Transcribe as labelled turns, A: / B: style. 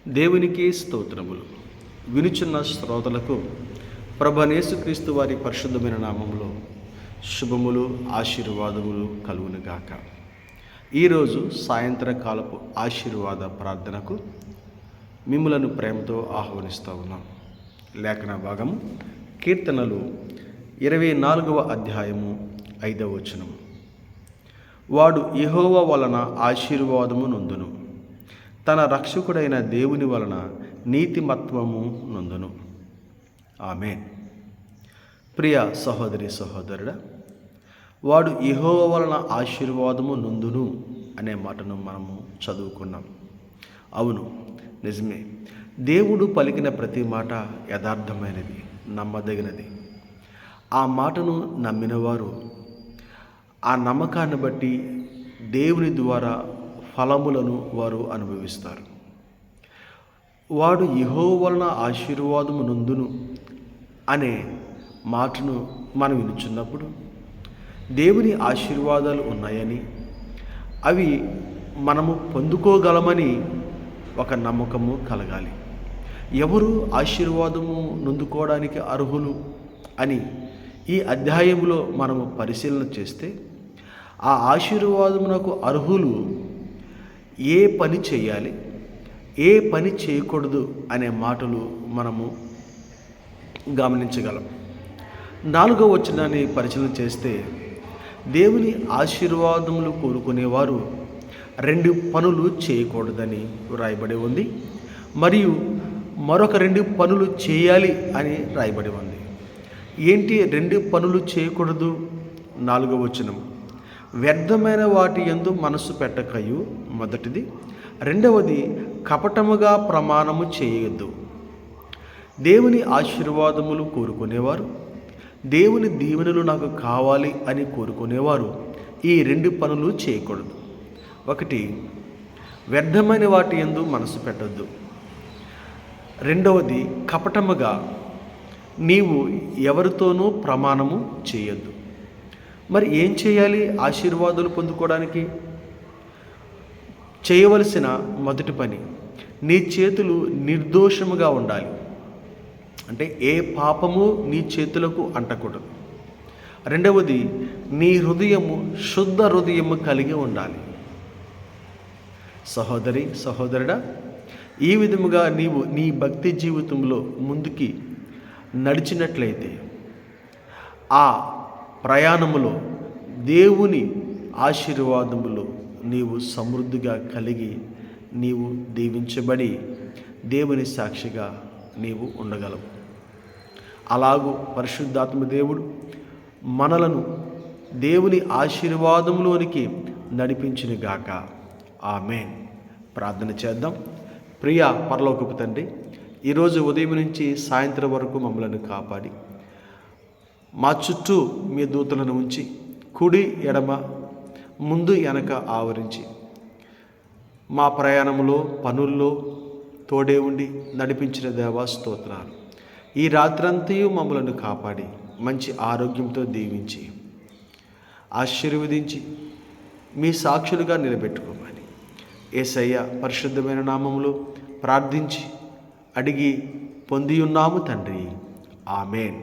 A: దేవునికి స్తోత్రములు. వినుచున్న శ్రోతలకు ప్రభు యేసుక్రీస్తు వారి పరిశుద్ధమైన నామములో శుభములు, ఆశీర్వాదములు కలుగునుగాక. ఈరోజు సాయంత్రకాలపు ఆశీర్వాద ప్రార్థనకు మిమ్ములను ప్రేమతో ఆహ్వానిస్తూ ఉన్నాం. లేఖన భాగము కీర్తనలు 24వ అధ్యాయము 5వ వచనము. వాడు యెహోవా వలన ఆశీర్వాదము నొందును, తన రక్షకుడైన దేవుని వలన నీతిమత్వము నొందును. ఆమేన్. ప్రియ సహోదరి సహోదరుడా, వాడు యెహోవా వలన ఆశీర్వాదము నొందును అనే మాటను మనము చదువుకున్నాం. అవును, నిజమే. దేవుడు పలికిన ప్రతి మాట యథార్థమైనది, నమ్మదగినది. ఆ మాటను నమ్మినవారు ఆ నమ్మకాన్ని బట్టి దేవుని ద్వారా ఫలములను వారు అనుభవిస్తారు. వాడు యెహోవా వలన ఆశీర్వాదము నొందును అనే మాటను మనం వినుచున్నప్పుడు దేవుని ఆశీర్వాదాలు ఉన్నాయని, అవి మనము పొందుకోగలమని ఒక నమ్మకము కలగాలి. ఎవరు ఆశీర్వాదము నొందుకోవడానికి అర్హులు అని ఈ అధ్యాయంలో మనము పరిశీలన చేస్తే, ఆ ఆశీర్వాదమునకు అర్హులు ఏ పని చేయాలి, ఏ పని చేయకూడదు అనే మాటలు మనము గమనించగలం. 4వ వచనాన్ని పరిశీలన చేస్తే, దేవుని ఆశీర్వాదములు కోరుకునేవారు 2 పనులు చేయకూడదని రాయబడి ఉంది, మరియు మరొక 2 పనులు చేయాలి అని రాయబడి ఉంది. ఏంటి 2 పనులు చేయకూడదు? 4వ వచనం, వ్యర్థమైన వాటి యందు మనసు పెట్టకయు, మొదటిది. రెండవది, కపటముగా ప్రమాణము చేయొద్దు. దేవుని ఆశీర్వాదములు కోరుకునేవారు, దేవుని దీవెనలు నాకు కావాలి అని కోరుకునేవారు ఈ 2 పనులు చేయకూడదు. ఒకటి, వ్యర్థమైన వాటి యందు మనసు పెట్టద్దు. రెండవది, కపటముగా నీవు ఎవరితోనూ ప్రమాణము చేయొద్దు. మరి ఏం చేయాలి ఆశీర్వాదాలు పొందుకోవడానికి? చేయవలసిన మొదటి పని, నీ చేతులు నిర్దోషముగా ఉండాలి. అంటే ఏ పాపము నీ చేతులకు అంటకూడదు. రెండవది, నీ హృదయము శుద్ధ హృదయము కలిగి ఉండాలి. సహోదరి సహోదరుడా, ఈ విధముగా నీవు నీ భక్తి జీవితంలో ముందుకి నడిచినట్లయితే, ఆ ప్రయాణములో దేవుని ఆశీర్వాదములో నీవు సమృద్ధిగా కలిగి, నీవు దీవించబడి దేవుని సాక్షిగా నీవు ఉండగలవు. అలాగూ పరిశుద్ధాత్మ దేవుడు మనలను దేవుని ఆశీర్వాదములోనికి నడిపించునుగాక. ఆమేన్. ప్రార్థన చేద్దాం. ప్రియ పరలోకపు తండ్రి, ఈరోజు ఉదయం నుంచి సాయంత్రం వరకు మమ్మల్ని కాపాడి, మా చుట్టూ మీ దూతలను ఉంచి, కుడి ఎడమ ముందు వెనక ఆవరించి, మా ప్రయాణంలో పనుల్లో తోడే ఉండి నడిపించిన దేవా స్తోత్రాలు. ఈ రాత్రంతయు మమ్మలను కాపాడి మంచి ఆరోగ్యంతో దీవించి ఆశీర్వదించి మీ సాక్షులుగా నిలబెట్టుకోమని యేసయ్య పరిశుద్ధమైన నామములో ప్రార్థించి అడిగి పొంది ఉన్నాము తండ్రి. ఆమేన్.